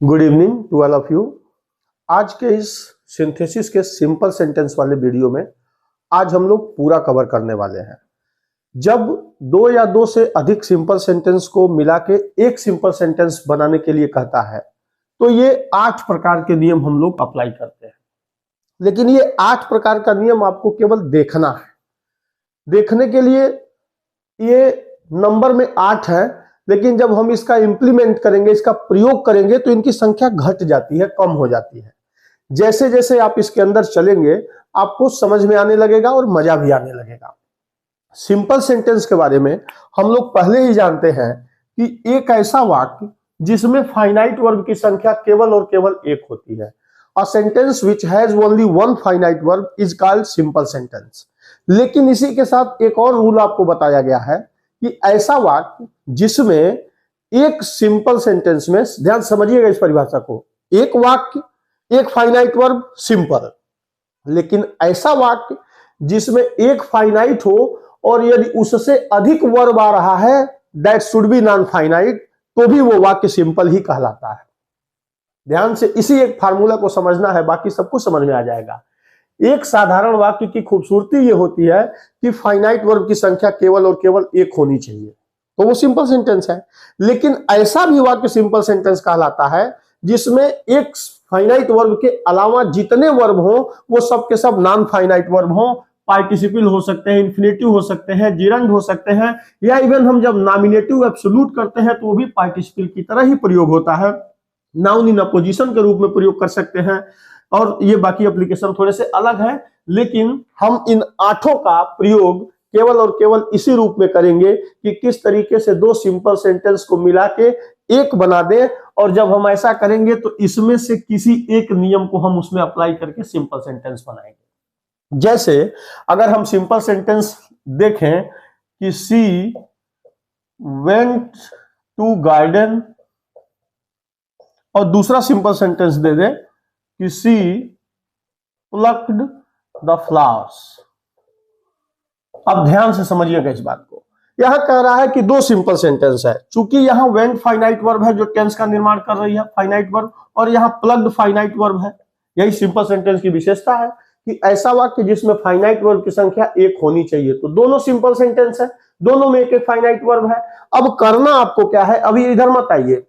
Good evening to all of you. आज के इस सिंथेसिस के सिंपल सेंटेंस वाले वीडियो में आज हम लोग पूरा कवर करने वाले हैं। जब दो या दो से अधिक सिंपल सेंटेंस को मिला के एक सिंपल सेंटेंस बनाने के लिए कहता है तो ये 8 प्रकार के नियम हम लोग अप्लाई करते हैं। लेकिन ये 8 प्रकार का नियम आपको केवल देखना है। देखने के लिए ये नंबर में 8 है, लेकिन जब हम इसका इंप्लीमेंट करेंगे, इसका प्रयोग करेंगे तो इनकी संख्या घट जाती है, कम हो जाती है। जैसे जैसे आप इसके अंदर चलेंगे आपको समझ में आने लगेगा और मजा भी आने लगेगा। सिंपल सेंटेंस के बारे में हम लोग पहले ही जानते हैं कि एक ऐसा वाक्य जिसमें फाइनाइट वर्ब की संख्या केवल और केवल एक होती है। A sentence which has only one finite verb is called simple sentence. लेकिन इसी के साथ एक और रूल आपको बताया गया है कि ऐसा वाक्य जिसमें एक सिंपल सेंटेंस में, ध्यान समझिएगा इस परिभाषा को, एक वाक्य एक फाइनाइट वर्ब सिंपल, लेकिन ऐसा वाक्य जिसमें एक फाइनाइट हो और यदि उससे अधिक वर्ब आ रहा है that should be non finite, तो भी वो वाक्य सिंपल ही कहलाता है। ध्यान से इसी एक फार्मूला को समझना है, बाकी सब कुछ समझ में आ जाएगा। एक साधारण वाक्य की खूबसूरती ये होती है कि फाइनाइट वर्ब की संख्या केवल और केवल एक होनी चाहिए, तो वो सिंपल सेंटेंस है। लेकिन ऐसा भी वाक्य सिंपल सेंटेंस कहलाता है जिसमें एक फाइनाइट वर्ब के अलावा जितने वर्ब हो वो सब के सब नॉन फाइनाइट वर्ब हो। पार्टिसिपल हो सकते हैं, इन्फिनेटिव हो सकते हैं, जिरंड हो सकते हैं, या इवन हम जब नॉमिनेटिव एब्सोल्यूट करते हैं तो वो भी पार्टिसिपल की तरह ही प्रयोग होता है। नाउन इन अपोजिशन के रूप में प्रयोग कर सकते हैं, और ये बाकी एप्लीकेशन थोड़े से अलग है। लेकिन हम इन 8 का प्रयोग केवल और केवल इसी रूप में करेंगे कि किस तरीके से दो सिंपल सेंटेंस को मिला के एक बना दें, और जब हम ऐसा करेंगे तो इसमें से किसी एक नियम को हम उसमें अप्लाई करके सिंपल सेंटेंस बनाएंगे। जैसे अगर हम सिंपल सेंटेंस देखें कि सी वेंट टू गार्डन, और दूसरा सिंपल सेंटेंस दे दे कि सी प्लक्ड द फ्लावर्स। अब ध्यान से समझिएगा इस बात को। यहां कह रहा है कि दो सिंपल सेंटेंस है, चूंकि यहां वेंट फाइनाइट वर्ब है जो टेंस का निर्माण कर रही है, फाइनाइट वर्ब, और यहां प्लग्ड फाइनाइट वर्ब है। यही सिंपल सेंटेंस की विशेषता है कि ऐसा वाक्य जिसमें फाइनाइट वर्ब की संख्या एक होनी चाहिए। तो दोनों सिंपल सेंटेंस है, दोनों में एक एक फाइनाइट वर्ब है। अब करना आपको क्या है, अभी इधर मत आइए,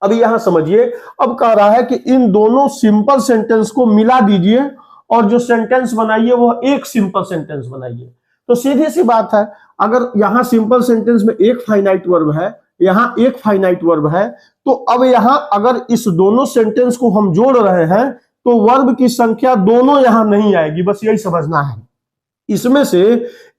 अभी यहां समझिए। अब कह रहा है कि इन दोनों सिंपल सेंटेंस को मिला दीजिए और जो सेंटेंस बनाइए वो एक सिंपल सेंटेंस बनाइए। तो सीधी सी बात है, अगर यहां सिंपल सेंटेंस में एक फाइनाइट वर्ब है, यहां एक फाइनाइट वर्ब है, तो अब यहां अगर इस दोनों सेंटेंस को हम जोड़ रहे हैं तो वर्ब की संख्या दोनों यहां नहीं आएगी, बस यही समझना है। इसमें से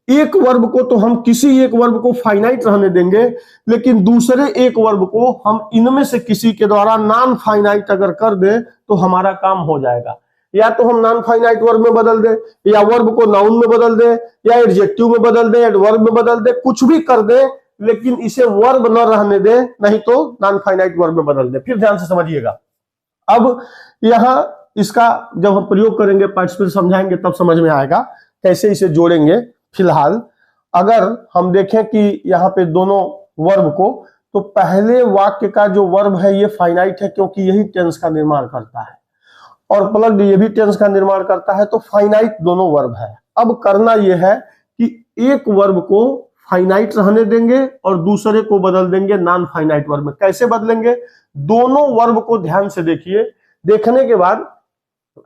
एक वर्ब को तो हम किसी एक वर्ब को फाइनाइट रहने देंगे, लेकिन दूसरे एक वर्ब को हम इनमें से किसी के द्वारा नॉन फाइनाइट अगर कर दें तो हमारा काम हो जाएगा। या तो हम नॉन फाइनाइट वर्ब में बदल दें, या वर्ब को नाउन में बदल दें, या एडजेक्टिव में बदल दें, एडवर्ब में बदल दें, कुछ भी कर दें, लेकिन इसे वर्ब न रहने दें, नहीं तो नॉन फाइनाइट वर्ब में बदल दें। फिर ध्यान से समझिएगा। अब यहां इसका जब हम प्रयोग करेंगे, पार्टिसिपल समझाएंगे, तब समझ में आएगा कैसे इसे जोड़ेंगे। फिलहाल अगर हम देखें कि यहाँ पे दोनों वर्ब को, तो पहले वाक्य का जो वर्ब है ये फाइनाइट है क्योंकि यही टेंस का निर्माण करता है, और प्लग्ड ये भी टेंस का निर्माण करता है, तो फाइनाइट दोनों वर्ब है। अब करना यह है कि एक वर्ब को फाइनाइट रहने देंगे और दूसरे को बदल देंगे नॉन फाइनाइट वर्ब में। कैसे बदलेंगे, दोनों वर्ब को ध्यान से देखिए, देखने के बाद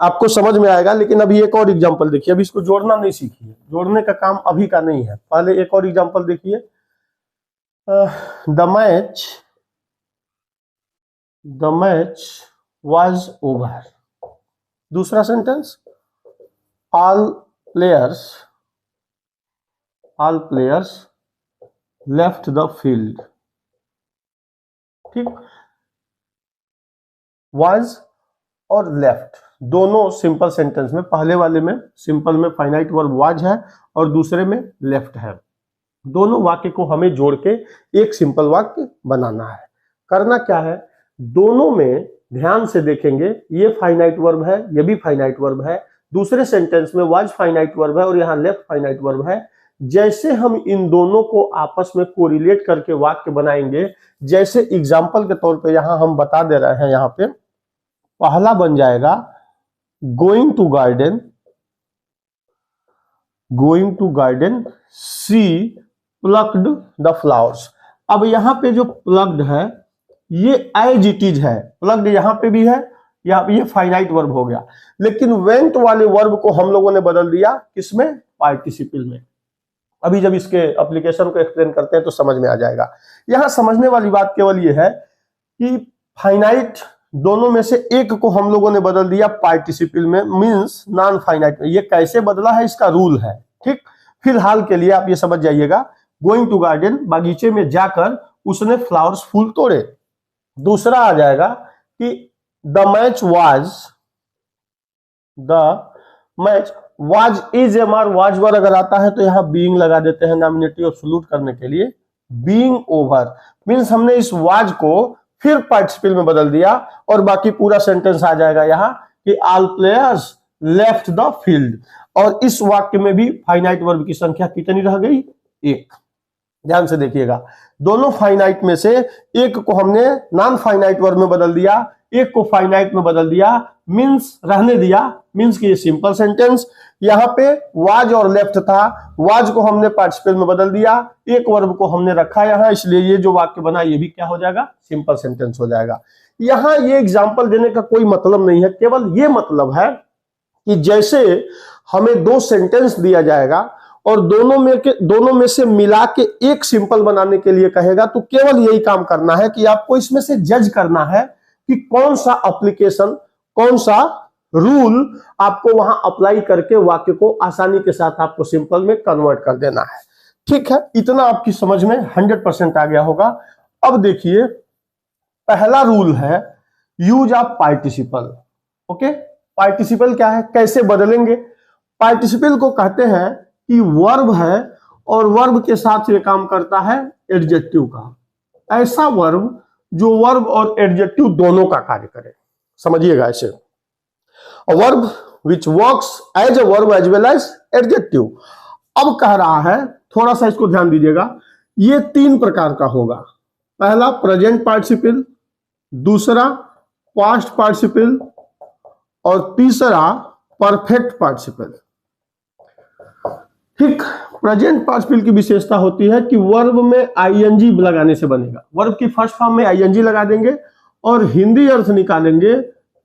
आपको समझ में आएगा। लेकिन अभी एक और एग्जांपल देखिए, अभी इसको जोड़ना नहीं सीखिए, जोड़ने का काम अभी का नहीं है, पहले एक और एग्जांपल देखिए। The match was over. दूसरा sentence, all players left the field. ठीक, वाज और लेफ्ट दोनों सिंपल सेंटेंस में, पहले वाले में सिंपल में फाइनाइट वर्ब वाज है और दूसरे में लेफ्ट है। दोनों वाक्य को हमें जोड़ के एक सिंपल वाक्य बनाना है। करना क्या है, दोनों में ध्यान से देखेंगे, ये फाइनाइट वर्ब है, ये भी फाइनाइट वर्ब है, दूसरे सेंटेंस में वाज फाइनाइट वर्ब है और यहाँ लेफ्ट फाइनाइट वर्ब है। जैसे हम इन दोनों को आपस में कोरिलेट करके वाक्य बनाएंगे, जैसे एग्जाम्पल के तौर पे यहां हम बता दे रहे हैं, यहां पे पहला बन जाएगा going to garden, going to garden, she plucked the flowers. अब यहां पे जो प्लग्ड है ये एज इट इज है, प्लग्ड यहां पे भी है, यहाँ पे ये फाइनाइट वर्ब हो गया, लेकिन वेंट वाले वर्ब को हम लोगों ने बदल दिया किसमें, पार्टिसिपल में। अभी जब इसके एप्लीकेशन को एक्सप्लेन करते हैं तो समझ में आ जाएगा। यहां समझने वाली बात केवल ये है कि फाइनाइट दोनों में से एक को हम लोगों ने बदल दिया पार्टिसिपल में, मींस नॉन फाइनाइट में। ये कैसे बदला है इसका रूल है, ठीक। फिलहाल के लिए आप ये समझ जाइएगा, गोइंग टू गार्डन, बागीचे में जाकर उसने फ्लावर्स, फूल तोड़े। दूसरा आ जाएगा कि the match was, the match was is MR, was वर अगर आता है तो यहां बीइंग लगा देते हैं नॉमिनेटिव एब्सोल्यूट करने के लिए। बीइंग ओवर मींस हमने इस वाज को फिर पार्टिसिपल में बदल दिया और बाकी पूरा सेंटेंस आ जाएगा यहां कि all players left the field. और इस वाक्य में भी फाइनाइट वर्ब की संख्या कितनी रह गई, एक। ध्यान से देखिएगा, दोनों फाइनाइट में से एक को हमने नॉन फाइनाइट वर्ब में बदल दिया, एक को फाइनाइट में बदल दिया, मींस रहने दिया, मींस कि ये सिंपल सेंटेंस। यहां पे वाज और लेफ्ट था, वाज को हमने पार्टिसिपल में बदल दिया, एक वर्ब को हमने रखा यहां, इसलिए ये जो वाक्य बना ये भी क्या हो जाएगा, सिंपल सेंटेंस हो जाएगा। यहां ये एग्जाम्पल देने का कोई मतलब नहीं है, केवल ये मतलब है कि जैसे हमें दो सेंटेंस दिया जाएगा और दोनों में से मिला के एक सिंपल बनाने के लिए कहेगा, तो केवल यही काम करना है कि आपको इसमें से जज करना है कि कौन सा एप्लीकेशन, कौन सा रूल आपको वहां अप्लाई करके वाक्य को आसानी के साथ आपको सिंपल में कन्वर्ट कर देना है। ठीक है, इतना आपकी समझ में 100% आ गया होगा। अब देखिए, पहला रूल है use of participle. Okay, participle क्या है, कैसे बदलेंगे। पार्टिसिपल को कहते हैं कि वर्ब है और वर्ब के साथ ये काम करता है एडजेक्टिव का। ऐसा वर्ब जो वर्ब और एडजेक्टिव दोनों का कार्य करे, समझिएगा ऐसे। Verb which works as a verb as well as adjective. अब कह रहा है, थोड़ा सा इसको ध्यान दीजिएगा, ये तीन प्रकार का होगा। पहला प्रेजेंट पार्टिसिपल, दूसरा पास्ट पार्टिसिपल और तीसरा परफेक्ट पार्टिसिपल। ठीक, प्रेजेंट पार्टिसिपल की विशेषता होती है कि वर्ब में आईएनजी लगाने से बनेगा। वर्ब की फर्स्ट फॉर्म में आईएनजी लगा देंगे और हिंदी अर्थ निकालेंगे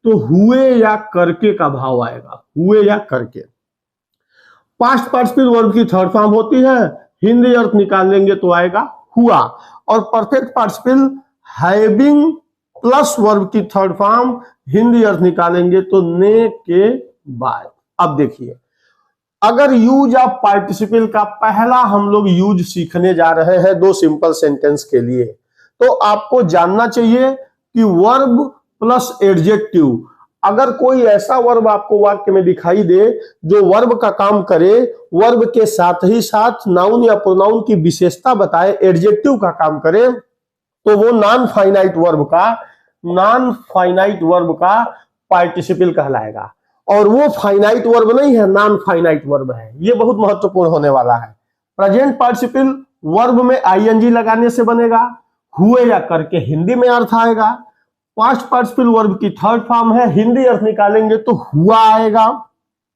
तो हुए या करके का भाव आएगा, हुए या करके। पास्ट पार्टिसिपल वर्ब की थर्ड फॉर्म होती है, हिंदी अर्थ निकालेंगे तो आएगा हुआ। और perfect participle having plus verb की थर्ड फॉर्म, हिंदी अर्थ निकालेंगे तो ने के बाद। अब देखिए, अगर यूज ऑफ पार्टिसिपल का पहला हम लोग यूज सीखने जा रहे हैं दो सिंपल सेंटेंस के लिए, तो आपको जानना चाहिए कि वर्ब प्लस एडजेक्टिव, अगर कोई ऐसा वर्ब आपको वाक्य में दिखाई दे जो वर्ब का काम करे, वर्ब के साथ ही साथ नाउन या प्रोनाउन की विशेषता बताए, एडजेक्टिव का काम करे, तो वो नॉन फाइनाइट वर्ब का पार्टिसिपल कहलाएगा। और वो फाइनाइट वर्ब नहीं है, नॉन फाइनाइट वर्ब है। ये बहुत महत्वपूर्ण होने वाला है। प्रेजेंट पार्टिसिपल वर्ब में आईएनजी लगाने से बनेगा, हुए या करके हिंदी में अर्थ आएगा। पास्ट पार्टिसिपल वर्ब की थर्ड फॉर्म है, हिंदी अर्थ निकालेंगे तो हुआ आएगा।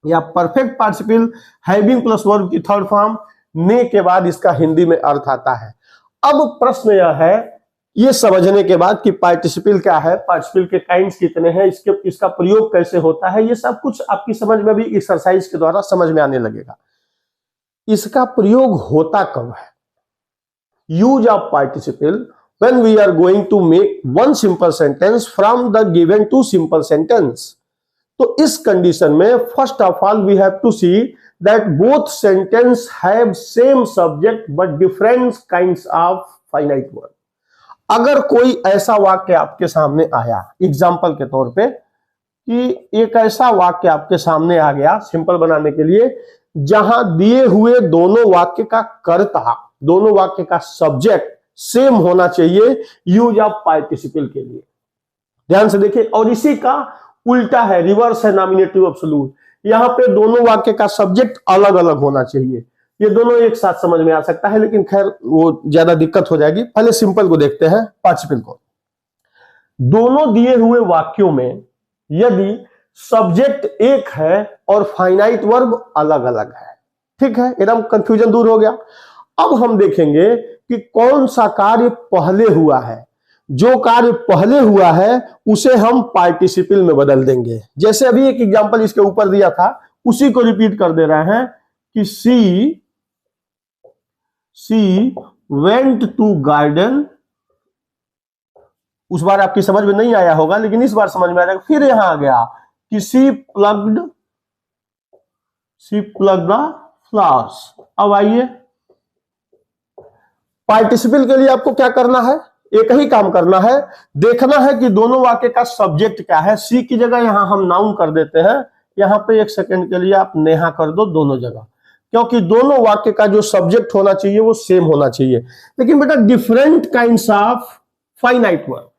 या perfect participle having plus verb की थर्ड फॉर्म, ने के बाद इसका हिंदी में अर्थ आता है। अब प्रश्न यह है, ये समझने के बाद कि पार्टिसिपल क्या है, पार्टिसिपल के काइंड्स कितने हैं, इसका प्रयोग कैसे होता है, ये सब कुछ आपकी समझ में भी एक्सरसाइज के द्वारा समझ में आने लगेगा। इसका प्रयोग होता कब है, use of participle when we are going to make one simple sentence from the given two simple sentence। तो इस कंडीशन में first of all we have to see that both sentence have same subject but different kinds of finite verb। अगर कोई ऐसा वाक्य आपके सामने आया, एग्जाम्पल के तौर पे, कि एक ऐसा वाक्य आपके सामने आ गया सिंपल बनाने के लिए, जहां दिए हुए दोनों वाक्य का कर्ता, दोनों वाक्य का सब्जेक्ट सेम होना चाहिए यूज ऑफ पार्टिसिपल के लिए। ध्यान से देखिए, और इसी का उल्टा है, रिवर्स है नॉमिनेटिव एब्सोल्यूट। यहां पे दोनों वाक्य का सब्जेक्ट अलग अलग होना चाहिए। ये दोनों एक साथ समझ में आ सकता है, लेकिन खैर वो ज्यादा दिक्कत हो जाएगी। पहले सिंपल को देखते हैं, पार्टिसिपल को। दोनों दिए हुए वाक्यों में यदि सब्जेक्ट एक है और फाइनाइट वर्ब अलग अलग है, ठीक है, एकदम कंफ्यूजन दूर हो गया। अब हम देखेंगे कि कौन सा कार्य पहले हुआ है। जो कार्य पहले हुआ है उसे हम पार्टिसिपल में बदल देंगे। जैसे अभी एक एग्जांपल इसके ऊपर दिया था, उसी को रिपीट कर दे रहे हैं कि सी वेंट टू गार्डन। उस बार आपकी समझ में नहीं आया होगा, लेकिन इस बार समझ में आ जाएगा। फिर यहां आ गया कि सी प्लग्ड द फ्लावर्स। अब आइए, पार्टिसिपल के लिए आपको क्या करना है, एक ही काम करना है, देखना है कि दोनों वाक्य का सब्जेक्ट क्या है। सी की जगह यहां हम नाउन कर देते हैं, यहां पे एक सेकंड के लिए आप नेहा कर दो दोनों जगह, क्योंकि दोनों वाक्य का जो सब्जेक्ट होना चाहिए वो सेम होना चाहिए। लेकिन बेटा different kinds of finite verb.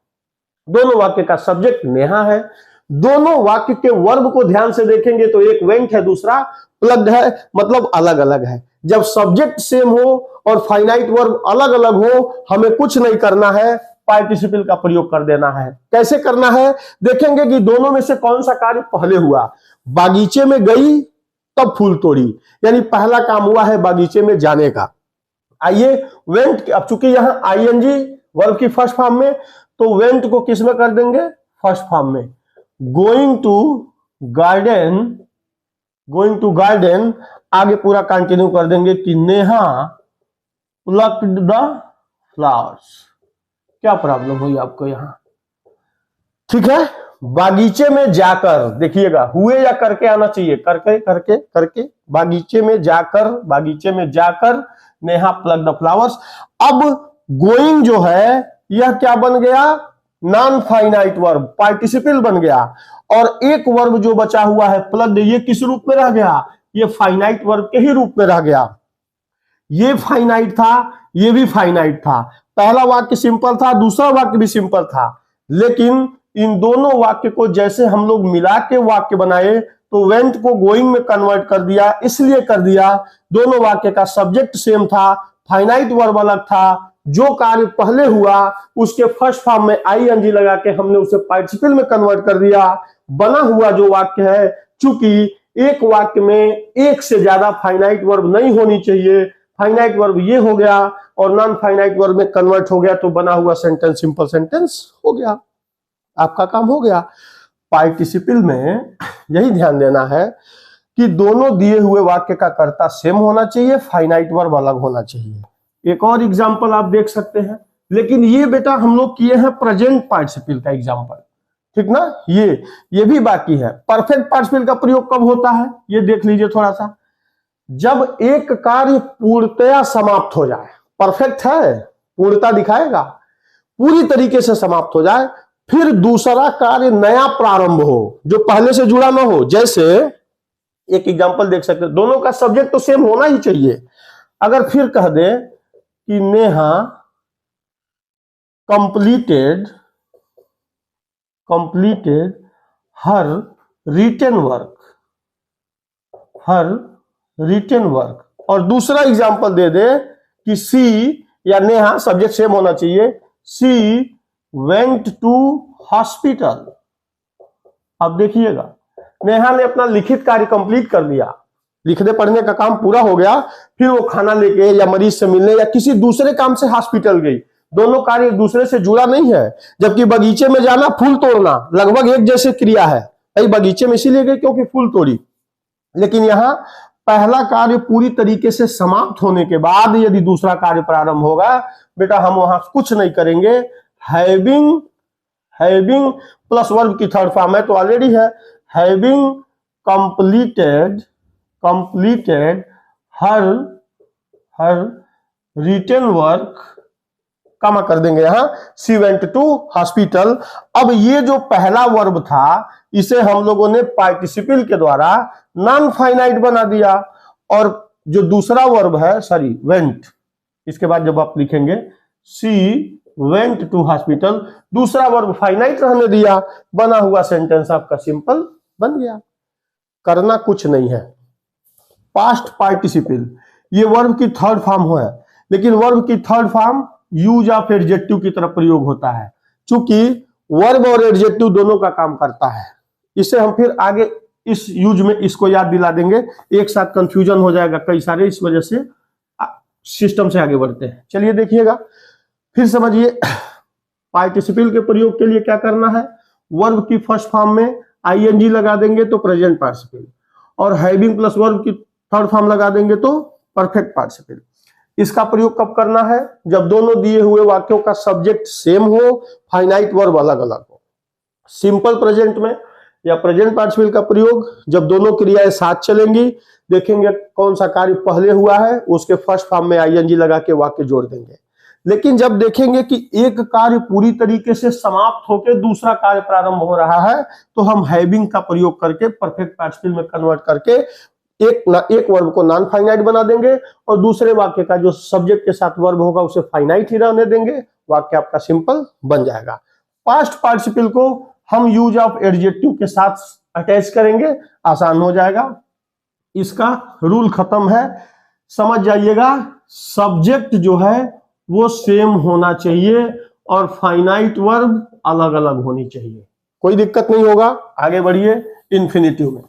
दोनों वाक्य का सब्जेक्ट नेहा है, दोनों वाक्य के वर्ब को ध्यान से देखेंगे तो एक वेंट है, दूसरा प्लग्ड है, मतलब अलग अलग है। जब सब्जेक्ट सेम हो और फाइनाइट वर्ब अलग अलग हो, हमें कुछ नहीं करना है, पार्टिसिपल का प्रयोग कर देना है। कैसे करना है, देखेंगे कि दोनों में से कौन सा कार्य पहले हुआ। बागीचे में गई तब फूल तोड़ी, यानी पहला काम हुआ है बागीचे में जाने का। आइए वेंट, अब चूंकि यहां आईएनजी वर्ब की फर्स्ट फॉर्म में, तो वेंट को किस में कर देंगे, फर्स्ट फॉर्म में। गोइंग टू गार्डन आगे पूरा कंटिन्यू कर देंगे कि नेहा प्लक्ड द फ्लावर्स। क्या प्रॉब्लम हुई आपको यहां, ठीक है। बागीचे में जाकर, देखिएगा हुए या करके आना चाहिए, करके बागीचे में जाकर नेहा प्लग द फ्लावर्स। अब गोइंग जो है यह क्या बन गया, नॉन फाइनाइट वर्ब, पार्टिसिपल बन गया। और एक वर्ब जो बचा हुआ है प्लग, ये किस रूप में रह गया, ये फाइनाइट वर्ब के ही रूप में रह गया। ये फाइनाइट था, ये भी फाइनाइट था। पहला वाक्य सिंपल था, दूसरा वाक्य भी सिंपल था, लेकिन इन दोनों वाक्य को जैसे हम लोग मिला के वाक्य बनाए तो वेंट को गोइंग में कन्वर्ट कर दिया। इसलिए कर दिया, दोनों वाक्य का सब्जेक्ट सेम था, फाइनाइट वर्ब अलग था। जो कार्य पहले हुआ उसके फर्स्ट फॉर्म में आईएनजी लगा के हमने उसे पार्टिसिपल में कन्वर्ट कर दिया। बना हुआ जो वाक्य है, चूंकि एक वाक्य में एक से ज्यादा फाइनाइट वर्ब नहीं होनी चाहिए, फाइनाइट वर्ब ये हो गया और नॉन फाइनाइट वर्ब में कन्वर्ट हो गया, तो बना हुआ सेंटेंस सिंपल सेंटेंस हो गया। आपका काम हो गया। पार्टिसिपल में यही ध्यान देना है कि दोनों दिए हुए वाक्य का कर्ता सेम होना चाहिए, फाइनाइट वर्ब अलग होना चाहिए। एक और एग्जांपल आप देख सकते हैं, लेकिन ये बेटा हम लोग किए हैं प्रेजेंट पार्टिसिपल का एग्जांपल, ठीक ना। ये भी बाकी है। परफेक्ट पार्टिसिपल का प्रयोग कब होता है, ये देख लीजिए थोड़ा सा। जब एक कार्य पूर्णतया समाप्त हो जाए, परफेक्ट है, पूर्णता दिखाएगा, पूरी तरीके से समाप्त हो जाए, फिर दूसरा कार्य नया प्रारंभ हो जो पहले से जुड़ा ना हो। जैसे एक एग्जांपल देख सकते हैं, दोनों का सब्जेक्ट तो सेम होना ही चाहिए। अगर फिर कह दे कि Neha completed her written work, और दूसरा एग्जांपल दे दे कि सी या नेहा, सब्जेक्ट सेम होना चाहिए, सी वेंट टू हॉस्पिटल। अब देखिएगा, नेहा ने अपना लिखित कार्य कंप्लीट कर दिया, लिखने पढ़ने का काम पूरा हो गया, फिर वो खाना लेके या मरीज से मिलने या किसी दूसरे काम से हॉस्पिटल गई। दोनों कार्य एक दूसरे से जुड़ा नहीं है। जबकि बगीचे में जाना, फूल तोड़ना लगभग एक जैसे क्रिया है। भाई बगीचे में इसीलिए गई क्योंकि फूल तोड़ी, लेकिन यहां पहला कार्य पूरी तरीके से समाप्त होने के बाद यदि दूसरा कार्य प्रारंभ होगा, बेटा हम वहां कुछ नहीं करेंगे। हैविंग प्लस वर्ब की थर्ड फॉर्म है तो ऑलरेडी है, having completed her written work, comma कर देंगे यहां, सी वेंट टू हॉस्पिटल। अब ये जो पहला वर्ब था इसे हम लोगों ने पार्टिसिपल के द्वारा नॉन फाइनाइट बना दिया, और जो दूसरा वर्ब है, सॉरी वेंट, इसके बाद जब आप लिखेंगे सी वेंट टू हॉस्पिटल, दूसरा वर्ब फाइनाइट रहने दिया, बना हुआ सेंटेंस आपका सिंपल बन गया। करना कुछ नहीं है। पास्ट पार्टिसिपल ये वर्ब की थर्ड फॉर्म है, लेकिन वर्ब की third form use of adjective की तरफ प्रयोग होता है, चूंकि वर्ब और एडजेक्टिव दोनों का काम करता है। इसे हम फिर आगे इस यूज में इसको याद दिला देंगे, एक साथ कंफ्यूजन हो जाएगा कई सारे, इस वजह से सिस्टम से आगे बढ़ते हैं। चलिए देखिएगा, फिर समझिए। पार्टिसिपल के प्रयोग के लिए क्या करना है, वर्ब की फर्स्ट फॉर्म में आईएनजी लगा देंगे तो प्रेजेंट पार्टिसिपल, और हैविंग प्लस वर्ब की थर्ड फॉर्म लगा देंगे तो परफेक्ट पार्टिसिपल। इसका प्रयोग कब करना है, जब दोनों दिए हुए वाक्यों का सब्जेक्ट सेम हो, फाइनाइट वर्ब अलग अलग हो। सिंपल प्रेजेंट में या प्रेजेंट पार्टिसिपल का प्रयोग जब दोनों क्रियाएं साथ चलेंगी, देखेंगे कौन सा कार्य पहले हुआ है, उसके फर्स्ट फॉर्म में आईएनजी लगा के वाक्य जोड़ देंगे। लेकिन जब देखेंगे कि एक कार्य पूरी तरीके से समाप्त होकर दूसरा कार्य प्रारंभ हो रहा है, तो हम हैविंग का प्रयोग करके परफेक्ट पार्टिसिपल में कन्वर्ट करके एक वर्ब को नॉन फाइनाइट बना देंगे और दूसरे वाक्य का जो सब्जेक्ट के साथ वर्ब होगा उसे फाइनाइट ही रहने देंगे, वाक्य आपका सिंपल बन जाएगा। पास्ट पार्टिसिपल को हम यूज ऑफ एडजेक्टिव के साथ अटैच करेंगे, आसान हो जाएगा। इसका रूल खत्म है, समझ जाइएगा। सब्जेक्ट जो है वो सेम होना चाहिए और फाइनाइट वर्ब अलग अलग होनी चाहिए, कोई दिक्कत नहीं होगा। आगे बढ़िए इन्फिनिटिव में।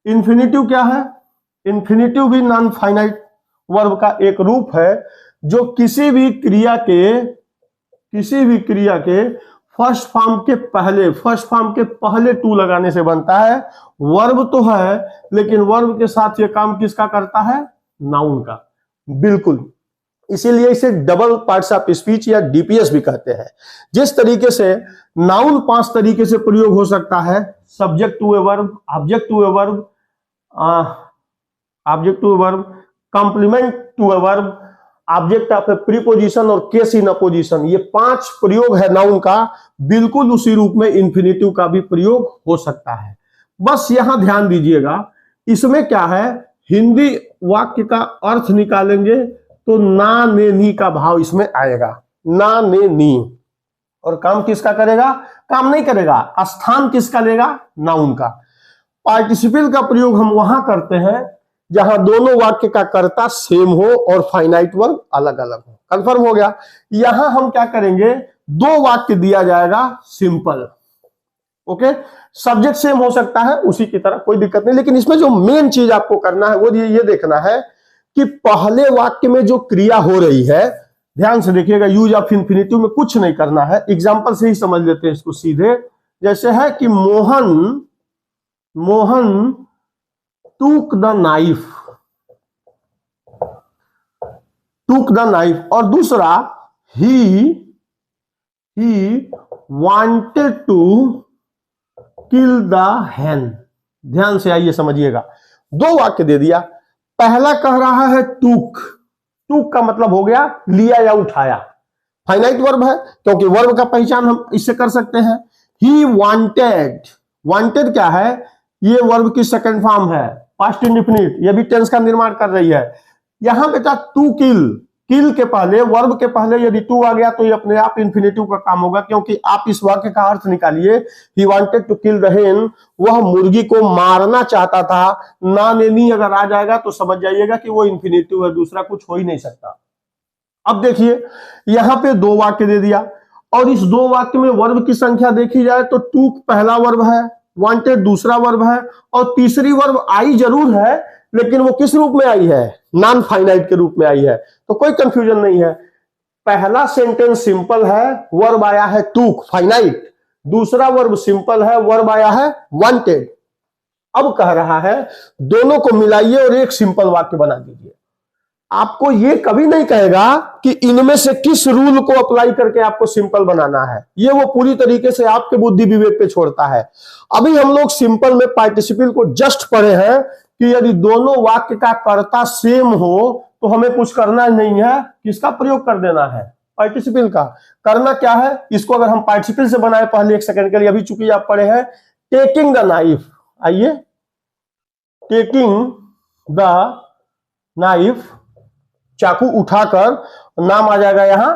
इन्फिनिटिव क्या है, इन्फिनिटिव भी नॉन फाइनाइट वर्ब का एक रूप है जो किसी भी क्रिया के फर्स्ट फॉर्म के पहले टू लगाने से बनता है। वर्ब तो है, लेकिन वर्ब के साथ ये काम किसका करता है, नाउन का, बिल्कुल। इसीलिए इसे डबल पार्ट्स ऑफ स्पीच या डीपीएस भी कहते हैं। जिस तरीके से नाउन 5 तरीके से प्रयोग हो सकता है, subject to a verb, object to a verb, complement to a verb, object of a preposition और केस इन अपोजिशन, ये 5 प्रयोग है नाउन का। बिल्कुल उसी रूप में इन्फिनिटिव का भी प्रयोग हो सकता है। बस यहां ध्यान दीजिएगा, इसमें क्या है, हिंदी वाक्य का अर्थ निकालेंगे तो ना ने नी का भाव इसमें आएगा, ना ने नी। और काम किसका करेगा, काम नहीं करेगा, स्थान किसका लेगा, नाउन का। पार्टिसिपल का प्रयोग हम वहां करते हैं जहां दोनों वाक्य का कर्ता सेम हो और फाइनाइट वर्ब अलग अलग हो। कंफर्म हो गया। यहां हम क्या करेंगे, 2 वाक्य दिया जाएगा सिंपल, ओके। सब्जेक्ट सेम हो सकता है उसी की तरह, कोई दिक्कत नहीं, लेकिन इसमें जो मेन चीज आपको करना है वो ये देखना है कि पहले वाक्य में जो क्रिया हो रही है, ध्यान से देखिएगा, यूज ऑफ इन्फिनिटिव में कुछ नहीं करना है, एग्जांपल से ही समझ लेते हैं इसको सीधे। जैसे है कि मोहन टूक द नाइफ, और दूसरा he wanted to kill the hen। ध्यान से आइए समझिएगा, 2 वाक्य दे दिया। पहला कह रहा है टूक का मतलब हो गया लिया या उठाया, फाइनाइट वर्ब है क्योंकि वर्ब का पहचान हम इससे कर सकते हैं। ही वांटेड क्या है, ये वर्ब की सेकंड फॉर्म है, पास्ट इंडेफिनिट, ये भी टेंस का निर्माण कर रही है। यहां बेटा टू किल के पहले, वर्ब के पहले यदि टू आ गया तो ये अपने आप इन्फिनिटिव का काम होगा, क्योंकि आप इस वाक्य का अर्थ निकालिए, he wanted to kill the hen, वह मुर्गी को मारना चाहता था। ना ने नी अगर आ जाएगा तो समझ जाइएगा कि वो इन्फिनिटिव है, दूसरा कुछ हो ही नहीं सकता। अब देखिए यहां पे 2 वाक्य दे दिया, और इस 2 वाक्य में वर्ब की संख्या देखी जाए तो टू पहला वर्ब है, वांटेड दूसरा वर्ब है, और तीसरी वर्ब आई जरूर है, लेकिन वो किस रूप में आई है, नॉन फाइनाइट के रूप में आई है, तो कोई कंफ्यूजन नहीं है। पहला सेंटेंस सिंपल है, वर्ब आया है टूक फाइनाइट, दूसरा वर्ब सिंपल है, वर्ब आया है वांटेड। अब कह रहा है दोनों को मिलाइए और एक सिंपल वाक्य बना दीजिए। आपको ये कभी नहीं कहेगा कि इनमें से किस रूल को अप्लाई करके आपको सिंपल बनाना है, ये वो पूरी तरीके से आपके बुद्धि विवेक पे छोड़ता है। अभी हम लोग सिंपल में पार्टिसिपल को जस्ट पढ़े हैं कि यदि दोनों वाक्य का कर्ता सेम हो तो हमें कुछ करना नहीं है, किसका प्रयोग कर देना है, पार्टिसिपल का। करना क्या है, इसको अगर हम पार्टिसिपल से बनाए पहले 1 सेकंड के लिए, अभी चूंकि आप पढ़े हैं टेकिंग द नाइफ, आइए टेकिंग द नाइफ, चाकू उठाकर, नाम आ जाएगा यहां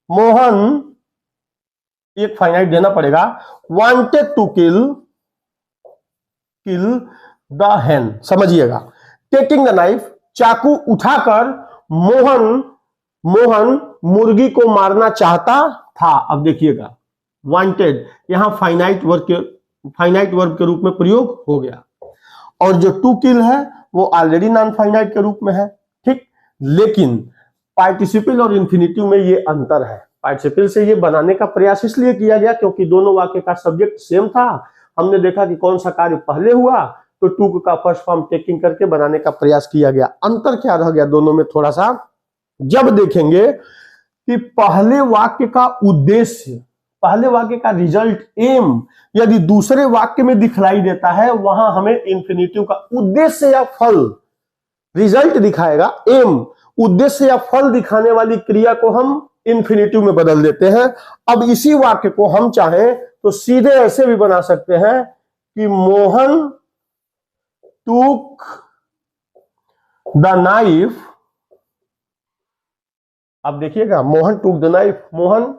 मोहन, एक फाइनाइट देना पड़ेगा, wanted to kill the hen। समझिएगा, टेकिंग द नाइफ, चाकू उठाकर मोहन मुर्गी को मारना चाहता था। अब देखिएगा वांटेड यहां फाइनाइट वर्ब के रूप में प्रयोग हो गया, और जो टू किल है वो ऑलरेडी नॉन फाइनाइट के रूप में है, ठीक। लेकिन पार्टिसिपल और इन्फिनिटिव में ये अंतर है। पार्टिसिपल से ये बनाने का प्रयास इसलिए किया गया क्योंकि दोनों वाक्य का सब्जेक्ट सेम था। हमने देखा कि कौन सा कार्य पहले हुआ, तो टू का फर्स्ट फॉर्म टेकिंग करके बनाने का प्रयास किया गया। अंतर क्या रह गया दोनों में थोड़ा सा, जब देखेंगे कि पहले वाक्य का उद्देश्य, पहले वाक्य का रिजल्ट एम यदि दूसरे वाक्य में दिखलाई देता है, वहां हमें इन्फिनिटिव का उद्देश्य या फल, रिजल्ट दिखाएगा, एम उद्देश्य या फल दिखाने वाली क्रिया को हम इन्फिनिटिव में बदल देते हैं। अब इसी वाक्य को हम चाहें तो सीधे ऐसे भी बना सकते हैं कि मोहन टूक द नाइफ। अब देखिएगा Mohan took the knife, Mohan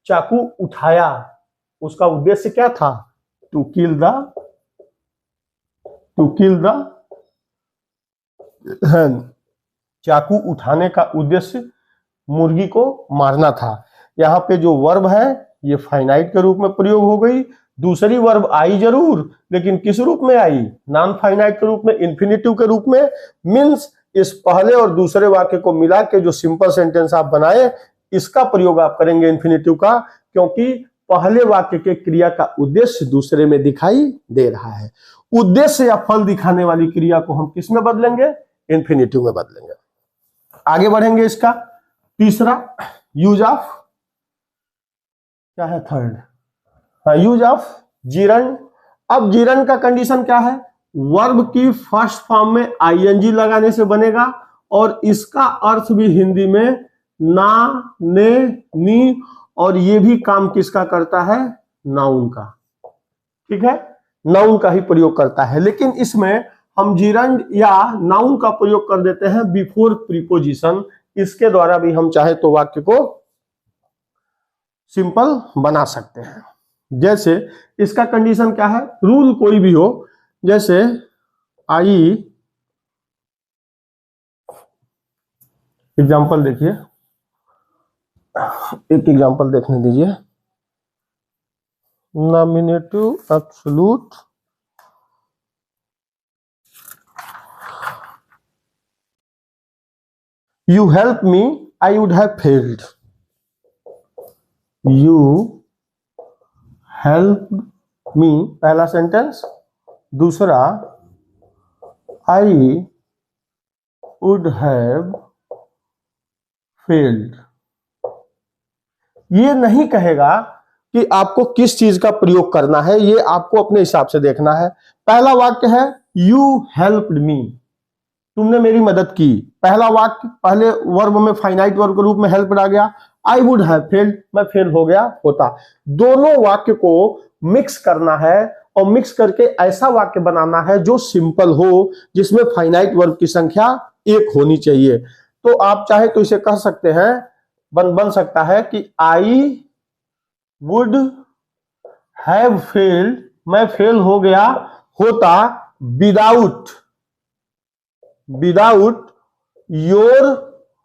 चाकू उठाया, उसका उद्देश्य क्या था, टू किल द चाकू उठाने का उद्देश्य मुर्गी को मारना था। यहां पे जो वर्ब है ये फाइनाइट के रूप में प्रयोग हो गई। दूसरी वर्ब आई जरूर, लेकिन किस रूप में आई, नॉन फाइनाइट के रूप में, इन्फिनिटिव के रूप में। मींस इस पहले और दूसरे वाक्य को मिला के जो सिंपल सेंटेंस आप बनाए, इसका प्रयोग आप करेंगे इन्फिनिटिव का, क्योंकि पहले वाक्य के क्रिया का उद्देश्य दूसरे में दिखाई दे रहा है। उद्देश्य या फल दिखाने वाली क्रिया को हम किस में बदलेंगे, इन्फिनिटिव में बदलेंगे। आगे बढ़ेंगे। इसका तीसरा यूज ऑफ, क्या है थर्ड, यूज ऑफ जीरन। अब जीरन का कंडीशन क्या है, वर्ब की फर्स्ट फॉर्म में आईएनजी लगाने से बनेगा, और इसका अर्थ भी हिंदी में ना, ने, नी, और ये भी काम किसका करता है, नाउन का, ठीक है, नाउन का ही प्रयोग करता है। लेकिन इसमें हम जीरंड या नाउन का प्रयोग कर देते हैं बिफोर प्रीपोजिशन। इसके द्वारा भी हम चाहे तो वाक्य को सिंपल बना सकते हैं। जैसे इसका कंडीशन क्या है, रूल कोई भी हो, जैसे आई, एग्जाम्पल देखिए, एक एग्जाम्पल देखने दीजिए। Nominative absolute, you help me, I would have failed. You help me पहला सेंटेंस, दूसरा आई वुड हैव फेल्ड। ये नहीं कहेगा कि आपको किस चीज का प्रयोग करना है, ये आपको अपने हिसाब से देखना है। पहला वाक्य है यू हेल्प्ड मी, तुमने मेरी मदद की। पहला वाक्य पहले वर्ब में फाइनाइट वर्ब के रूप में हेल्प आ गया। आई वुड हैव फेल्ड, मैं फेल हो गया होता। दोनों वाक्य को मिक्स करना है, और मिक्स करके ऐसा वाक्य बनाना है जो सिंपल हो, जिसमें फाइनाइट वर्ब की संख्या एक होनी चाहिए। तो आप चाहे तो इसे कह सकते हैं, बन सकता है कि आई वुड हैव फेल्ड, मैं फेल हो गया होता, विदाउट योर।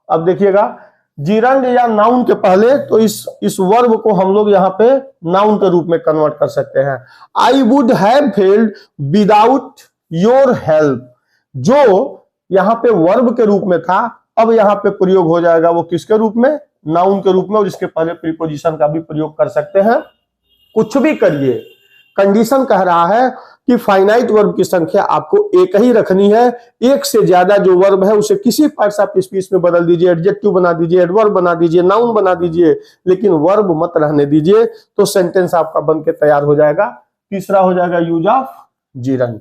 अब देखिएगा जीरंड या नाउन के पहले, तो इस वर्ब को हम लोग यहाँ पे नाउन के रूप में कन्वर्ट कर सकते हैं। I would have failed without your help, जो यहाँ पे वर्ब के रूप में था, अब यहाँ पे प्रयोग हो जाएगा वो किसके रूप में, नाउन के रूप में, और इसके पहले प्रीपोजिशन का भी प्रयोग कर सकते हैं। कुछ भी करिए, कंडीशन कह रहा है कि फाइनाइट वर्ब की संख्या आपको एक ही रखनी है। एक से ज्यादा जो वर्ब है उसे किसी पार्ट्स ऑफ स्पीच में बदल दीजिए, एडजेक्टिव बना दीजिए, एडवर्ब बना दीजिए, नाउन बना दीजिए, लेकिन वर्ब मत रहने दीजिए, तो सेंटेंस आपका बन के तैयार हो जाएगा। तीसरा हो जाएगा यूज ऑफ जीरंड।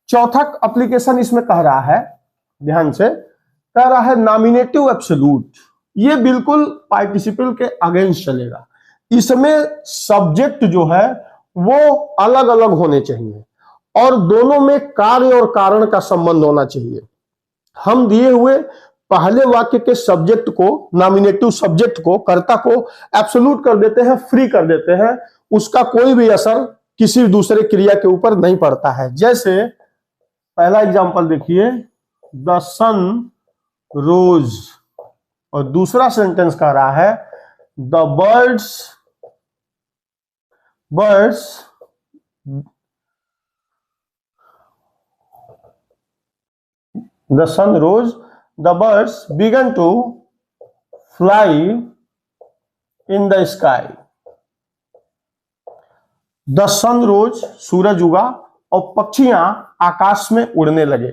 चौथा एप्लीकेशन इसमें कह रहा है, ध्यान से कह रहा है नॉमिनेटिव एब्सोल्यूट। ये बिल्कुल पार्टिसिपल के अगेंस्ट चलेगा। इसमें सब्जेक्ट जो है वो अलग अलग होने चाहिए, और दोनों में कार्य और कारण का संबंध होना चाहिए। हम दिए हुए पहले वाक्य के सब्जेक्ट को, नॉमिनेटिव सब्जेक्ट को, कर्ता को एब्सोल्यूट कर देते हैं, फ्री कर देते हैं, उसका कोई भी असर किसी दूसरे क्रिया के ऊपर नहीं पड़ता है। जैसे पहला एग्जांपल देखिए, द सन रोज, और दूसरा सेंटेंस कह रहा है the birds the sun rose, the birds began to fly in the sky. The sun rose, सूरज उगा और पक्षियां आकाश में उड़ने लगे।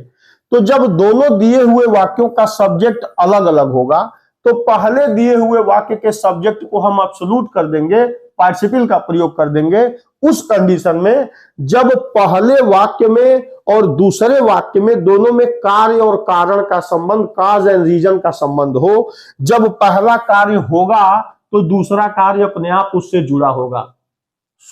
तो जब दोनों दिए हुए वाक्यों का सब्जेक्ट अलग अलग होगा तो पहले दिए हुए वाक्य के सब्जेक्ट को हम एब्सोल्यूट कर देंगे, पार्टिसिपल का प्रयोग कर देंगे उस कंडीशन में जब पहले वाक्य में और दूसरे वाक्य में दोनों में कार्य और कारण का संबंध, काज एंड रीजन का संबंध हो। जब पहला कार्य होगा तो दूसरा कार्य अपने आप उससे जुड़ा होगा।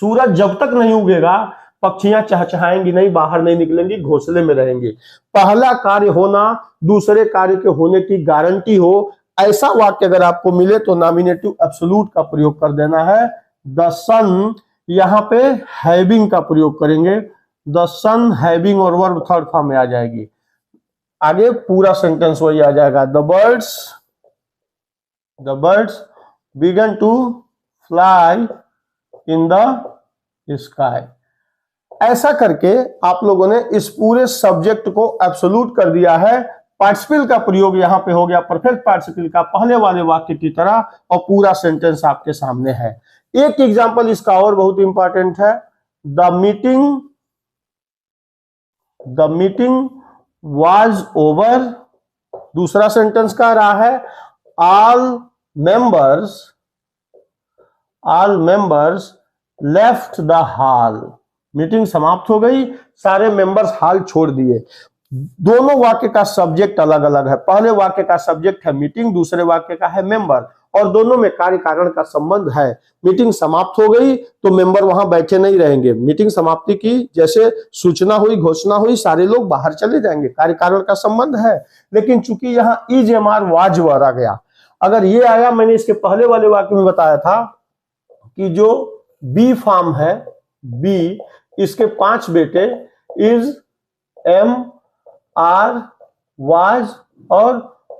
सूरज जब तक नहीं उगेगा पक्षियां चहचहाएंगी नहीं, बाहर नहीं निकलेंगी, घोंसले में रहेंगी। पहला कार्य होना दूसरे कार्य के होने की गारंटी हो, ऐसा वाक्य अगर आपको मिले तो नॉमिनेटिव एब्सोल्यूट का प्रयोग कर देना है। द सन, यहां पे हैविंग का प्रयोग करेंगे। द सन हैविंग और वर्ब थर्ड फॉर्म में आ जाएगी। आगे पूरा सेंटेंस वही आ जाएगा। The birds began to fly in the sky. ऐसा करके आप लोगों ने इस पूरे सब्जेक्ट को एब्सोल्यूट कर दिया है। पार्टिसिपल का प्रयोग यहां पे हो गया परफेक्ट पार्टिसिपल का पहले वाले वाक्य की तरह, और पूरा सेंटेंस आपके सामने है। एक एग्जांपल इसका और बहुत इंपॉर्टेंट है। द मीटिंग वाज ओवर, दूसरा सेंटेंस कह रहा है all members left the hall. Meeting समाप्त हो गई, सारे मेंबर्स हॉल छोड़ दिए। दोनों वाक्य का सब्जेक्ट अलग अलग है। पहले वाक्य का सब्जेक्ट है मीटिंग, दूसरे वाक्य का है मेंबर, और दोनों में कार्य कारण का संबंध है। मीटिंग समाप्त हो गई तो मेंबर वहां बैठे नहीं रहेंगे। मीटिंग समाप्ति की जैसे सूचना हुई, घोषणा हुई, सारे लोग बाहर चले जाएंगे, कार्य कारण का संबंध है। लेकिन चूंकि यहाँ is am are was were आ गया, अगर ये आया, मैंने इसके पहले वाले वाक्य में बताया था कि जो बी फॉर्म है, बी, इसके 5 बेटे इज, एम, आर, वाज और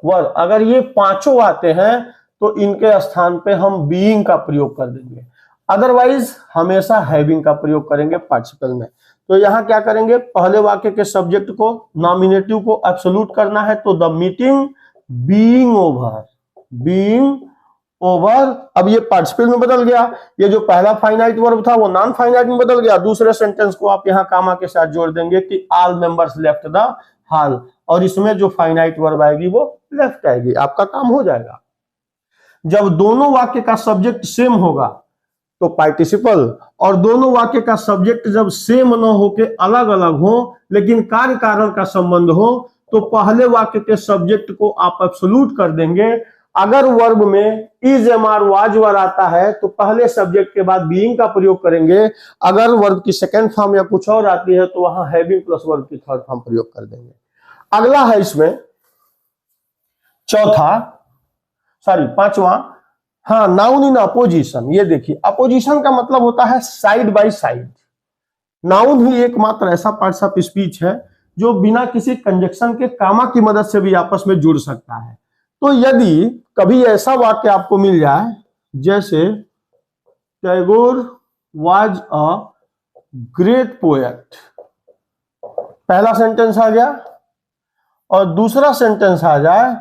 वर, अगर ये पांचों आते हैं तो इनके स्थान पे हम बीइंग का प्रयोग कर देंगे। अदरवाइज हमेशा हैविंग का प्रयोग करेंगे पार्टिसिपल में। तो यहां क्या करेंगे, पहले वाक्य के सब्जेक्ट को, नॉमिनेटिव को एब्सोल्यूट करना है, तो द मीटिंग बीइंग ओवर। अब ये पार्टिसिपल में बदल गया। ये जो पहला फाइनाइट वर्ब था वो नॉन फाइनाइट में बदल गया। दूसरे सेंटेंस को आप यहां कामा के साथ जोड़ देंगे कि all members left the hall, और इसमें जो फाइनाइट वर्ब आएगी वो लेफ्ट आएगी। आपका काम हो जाएगा। जब दोनों वाक्य का सब्जेक्ट सेम होगा तो पार्टिसिपल, और दोनों वाक्य का सब्जेक्ट जब सेम न होके अलग अलग हो लेकिन कार्य कारण का संबंध हो तो पहले वाक्य के सब्जेक्ट को आप एब्सोल्यूट कर देंगे। अगर वर्ब में इज, एम, आर, वाज, वर आता है तो पहले सब्जेक्ट के बाद बीइंग का प्रयोग करेंगे। अगर वर्ब की सेकंड फॉर्म या कुछ और आती है तो वहां हैविंग प्लस वर्ब की थर्ड फॉर्म प्रयोग कर देंगे। अगला है इसमें पांचवा, हाँ, नाउन इन अपोजिशन। ये देखिए, अपोजिशन का मतलब होता है साइड बाय साइड। नाउन ही एकमात्र ऐसा पार्ट्स ऑफ स्पीच है जो बिना किसी कंजक्शन के कामा की मदद से भी आपस में जुड़ सकता है। तो यदि कभी ऐसा वाक्य आपको मिल जाए जैसे Tagore was a great poet, पहला सेंटेंस आ गया, और दूसरा सेंटेंस आ जाए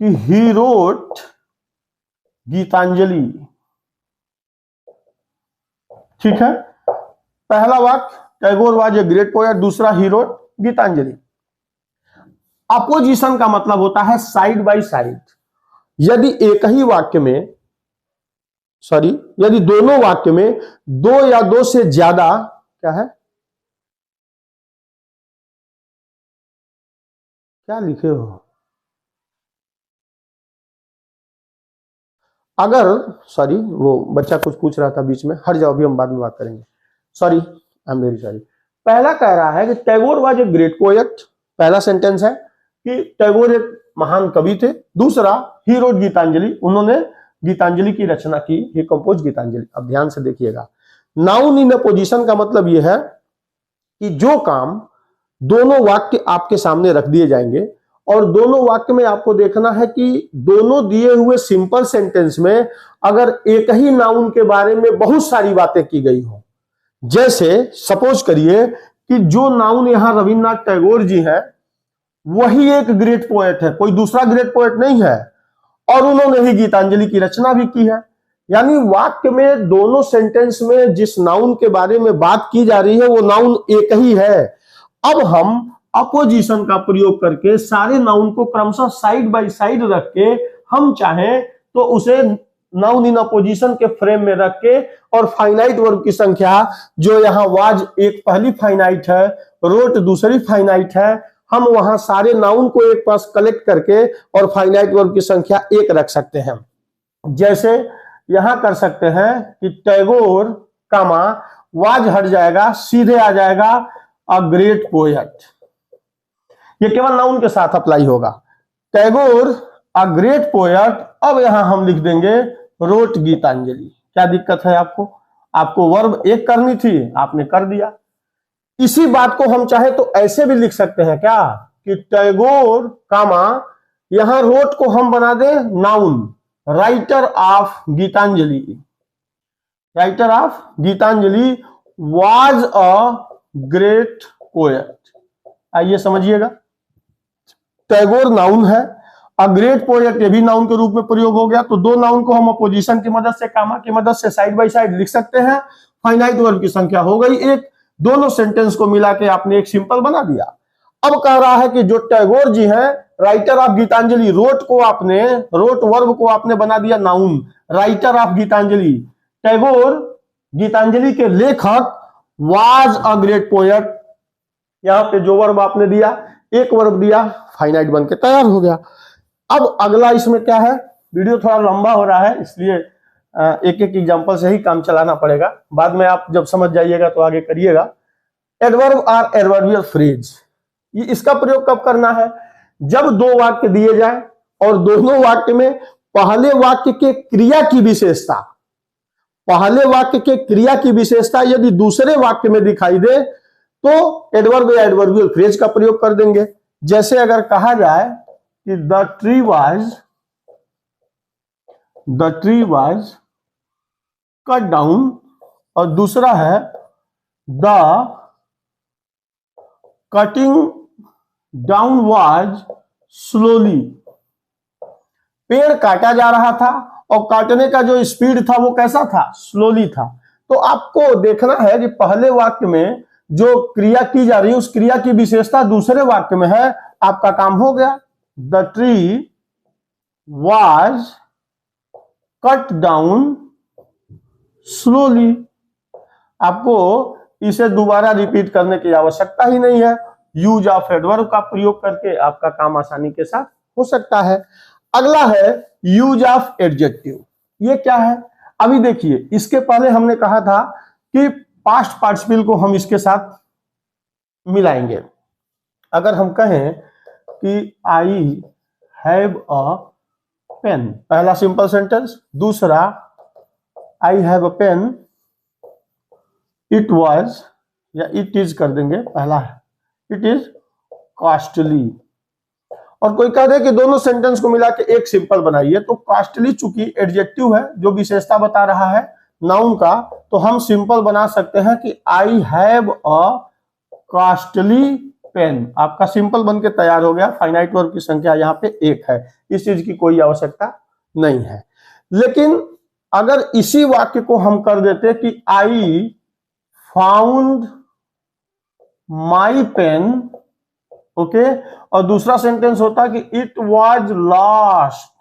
कि ही रोट गीतांजलि। ठीक है, पहला वाक्य Tagore was a great poet, दूसरा ही रोट गीतांजलि। अपोजिशन का मतलब होता है साइड बाय साइड। यदि एक ही वाक्य में, यदि दोनों वाक्य में दो या दो से ज्यादा, क्या है, क्या लिखे हो, अगर, वो बच्चा कुछ पूछ रहा था बीच में, हट जाओ, अभी हम बाद में बात करेंगे। I am very sorry. पहला कह रहा है कि Tagore was a great poet, पहला सेंटेंस है कि टैगोर एक महान कवि थे। दूसरा, ही रोट गीतांजलि, उन्होंने गीतांजलि की रचना की, ही कंपोज गीतांजलि। अब ध्यान से देखिएगा, नाउन इन अपोजिशन का मतलब यह है कि जो काम दोनों वाक्य आपके सामने रख दिए जाएंगे और दोनों वाक्य में आपको देखना है कि दोनों दिए हुए सिंपल सेंटेंस में अगर एक ही नाउन के बारे में बहुत सारी बातें की गई हो, जैसे सपोज करिए कि जो नाउन यहां रविन्द्रनाथ टैगोर जी है वही एक ग्रेट पोएट है, कोई दूसरा ग्रेट पोएट नहीं है, और उन्होंने ही गीतांजलि की रचना भी की है। यानी वाक्य में दोनों सेंटेंस में जिस नाउन के बारे में बात की जा रही है वो नाउन एक ही है। अब हम अपोजिशन का प्रयोग करके सारे नाउन को क्रमशः साइड बाय साइड रख के हम चाहें तो उसे नाउन इन अपोजिशन के फ्रेम में रख के और फाइनाइट वर्ब की संख्या जो यहां वाज एक पहली फाइनाइट है, रोट दूसरी फाइनाइट है, हम वहां सारे नाउन को एक पास कलेक्ट करके और फाइनाइट वर्ब की संख्या एक रख सकते हैं। जैसे यहां कर सकते हैं कि टैगोर कामा वाज हट जाएगा, सीधे आ जाएगा अ ग्रेट पोएट। ये केवल नाउन के साथ अप्लाई होगा। टैगोर अ ग्रेट पोएट, अब यहां हम लिख देंगे रोट गीतांजलि। क्या दिक्कत है आपको? आपको वर्ब एक करनी थी, आपने कर दिया। इसी बात को हम चाहे तो ऐसे भी लिख सकते हैं क्या कि टैगोर कामा यहां रोट को हम बना दें noun, writer of Gitanjali. Writer of Gitanjali was a great poet. आइए समझिएगा, टैगोर नाउन है, अ ग्रेट पोएट ये भी नाउन के रूप में प्रयोग हो गया, तो दो नाउन को हम अपोजिशन की मदद से, कामा की मदद से साइड बाय साइड लिख सकते हैं। फाइनाइट वर्ब की संख्या हो गई एक, दोनों सेंटेंस को मिला के आपने एक सिंपल बना दिया। अब कह रहा है कि जो टैगोर जी हैं writer of Gitanjali, wrote verb को आपने बना दिया noun, writer of Gitanjali. Tagore Gitanjali के लेखक वाज अ ग्रेट पोएट, यहां पे जो वर्ब आपने दिया एक वर्ब दिया, फाइनाइट बन के तैयार हो गया। अब अगला इसमें क्या है, वीडियो थोड़ा लंबा हो रहा है इसलिए एक एक एग्जांपल से ही काम चलाना पड़ेगा, बाद में आप जब समझ जाइएगा तो आगे करिएगा। एडवर्ब और एडवर्बियल फ्रेज, ये इसका प्रयोग कब करना है? जब दो वाक्य दिए जाए और दोनों वाक्य में पहले वाक्य के क्रिया की विशेषता यदि दूसरे वाक्य में दिखाई दे तो एडवर्ब या एडवर्बियल फ्रेज का प्रयोग कर देंगे। जैसे अगर कहा जाए कि the tree was cut down, और दूसरा है the cutting down was slowly. पेड़ काटा जा रहा था और काटने का जो स्पीड था वो कैसा था? स्लोली था। तो आपको देखना है कि पहले वाक्य में जो क्रिया की जा रही है उस क्रिया की विशेषता दूसरे वाक्य में है, आपका काम हो गया। The tree was cut down slowly. आपको इसे दोबारा रिपीट करने की आवश्यकता ही नहीं है, यूज ऑफ एडवर्ब का प्रयोग करके आपका काम आसानी के साथ हो सकता है। अगला है यूज ऑफ एडजेक्टिव। ये क्या है? अभी देखिए, इसके पहले हमने कहा था कि पास्ट पार्टिसिपल को हम इसके साथ मिलाएंगे। अगर हम कहें कि आई हैव अ पेन, पहला सिंपल सेंटेंस। दूसरा I have a pen, it was या इट इज कर देंगे, पहला है इट इज कॉस्टली। और कोई कह दे कि दोनों सेंटेंस को मिला के एक सिंपल बनाइए, तो कॉस्टली चूंकि एडजेक्टिव है जो विशेषता बता रहा है नाउन का, तो हम सिंपल बना सकते हैं कि I have a costly pen. आपका सिंपल बन के तैयार हो गया। फाइनाइट वर्ब की संख्या यहाँ पे एक है, इस चीज की कोई आवश्यकता नहीं है। लेकिन अगर इसी वाक्य को हम कर देते कि I found my pen, okay, और दूसरा सेंटेंस होता कि इट वाज लॉस्ट।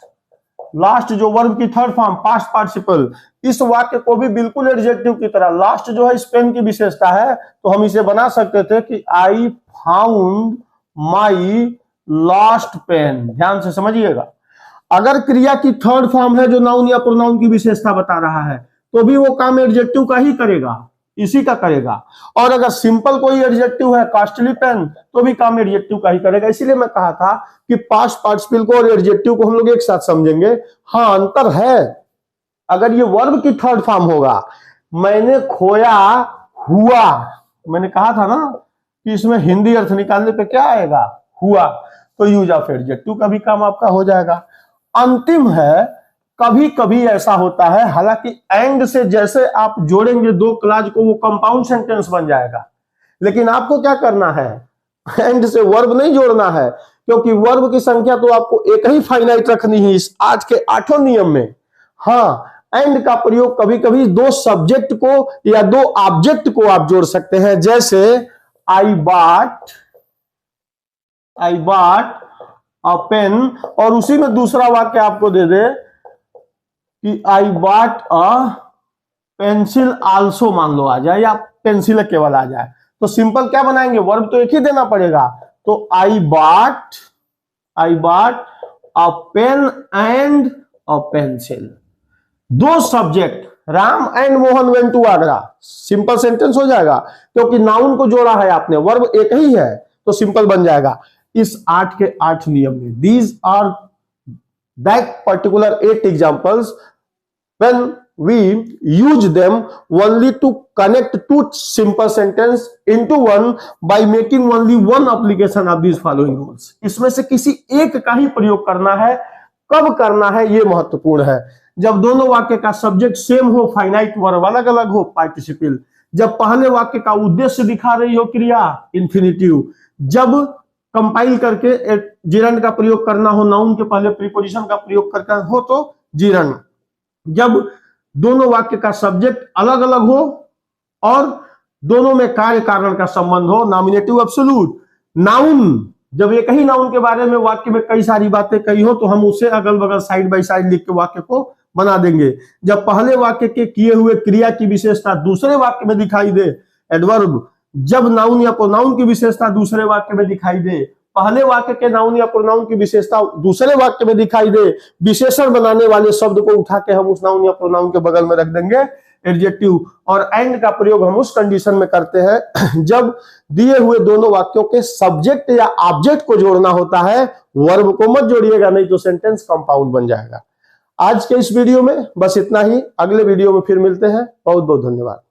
लास्ट जो वर्ब की थर्ड फॉर्म पास्ट पार्टिसिपल, इस वाक्य को भी बिल्कुल एडजेक्टिव की तरह, लास्ट जो है इस पेन की विशेषता है, तो हम इसे बना सकते थे कि I found my lost pen. ध्यान से समझिएगा, अगर क्रिया की थर्ड फॉर्म है जो नाउन या प्रोनाउन की विशेषता बता रहा है तो भी वो काम एडजेक्टिव का ही करेगा, इसी का करेगा। और अगर सिंपल कोई एडजेक्टिव है कॉस्टली पेन, तो भी काम एडजेक्टिव का ही करेगा। इसीलिए मैं कहा था कि पास्ट पार्टिसिपल को और एडजेक्टिव को हम लोग एक साथ समझेंगे। हाँ, अंतर है। अगर ये वर्ब की थर्ड फॉर्म होगा, मैंने खोया हुआ, मैंने कहा था ना कि इसमें हिंदी अर्थ निकालने पे क्या आएगा, हुआ, तो यूज ऑफ एडजेक्टिव का भी काम आपका हो जाएगा। अंतिम है, कभी कभी ऐसा होता है, हालांकि एंड से जैसे आप जोड़ेंगे दो क्लॉज को वो कंपाउंड सेंटेंस बन जाएगा, लेकिन आपको क्या करना है, एंड से वर्ब नहीं जोड़ना है, क्योंकि वर्ब की संख्या तो आपको एक ही फाइनाइट रखनी है इस आज के 8 नियम में। हाँ, एंड का प्रयोग कभी कभी दो सब्जेक्ट को या दो ऑब्जेक्ट को आप जोड़ सकते हैं, जैसे आई बॉट अ पेन, और उसी में दूसरा वाक्य आपको दे दे कि आई बॉट अ पेंसिल आल्सो मान लो आ जाए, या पेंसिल केवल आ जाए, तो सिंपल क्या बनाएंगे, वर्ब तो एक ही देना पड़ेगा। तो I bought a pen and a pencil, दो subject, Ram and Mohan went to Agra, simple sentence हो जाएगा, क्योंकि नाउन को जोड़ा है आपने, वर्ब एक ही है तो सिंपल बन जाएगा। इस 8 के 8 नियम में these are that particular 8 examples when we use them only to connect two simple sentence into one by making only one application of these following rules। इसमें से किसी एक का ही प्रयोग करना है, कब करना है ये महत्वपूर्ण है, जब दोनों वाक्य का सब्जेक्ट सेम हो, फाइनाइट वर्ब अलग अलग हो, पार्टिसिपल, जब पहले वाक्य का उद्देश्य दिखा रही हो क्रिया, इंफिनिटिव, जब कंपाइल करके जिरंड का प्रयोग करना हो, नाउन के पहले प्रीपोजिशन का प्रयोग करना हो तो जिरंड, जब दोनों वाक्य का सब्जेक्ट अलग अलग हो और दोनों में कार्य कारण का संबंध हो, नॉमिनेटिव एब्सोल्यूट, नाउन जब एक ही नाउन के बारे में वाक्य में कई सारी बातें कही हो तो हम उसे अगल बगल साइड बाय साइड लिख के वाक्य को बना देंगे, जब पहले वाक्य के किए हुए क्रिया की विशेषता दूसरे वाक्य में दिखाई दे, एडवर्ब, जब नाउन या प्रोनाउन की विशेषता दूसरे वाक्य में दिखाई दे, पहले वाक्य के नाउन या प्रोनाउन की विशेषता दूसरे वाक्य में दिखाई दे, विशेषण बनाने वाले शब्द को उठा के हम उस नाउन या प्रोनाउन के बगल में रख देंगे एडजेक्टिव, और एंड का प्रयोग हम उस कंडीशन में करते हैं जब दिए हुए दोनों वाक्यों के सब्जेक्ट या ऑब्जेक्ट को जोड़ना होता है, वर्ब को मत जोड़िएगा, नहीं तो सेंटेंस कंपाउंड बन जाएगा। आज के इस वीडियो में बस इतना ही, अगले वीडियो में फिर मिलते हैं, बहुत बहुत धन्यवाद।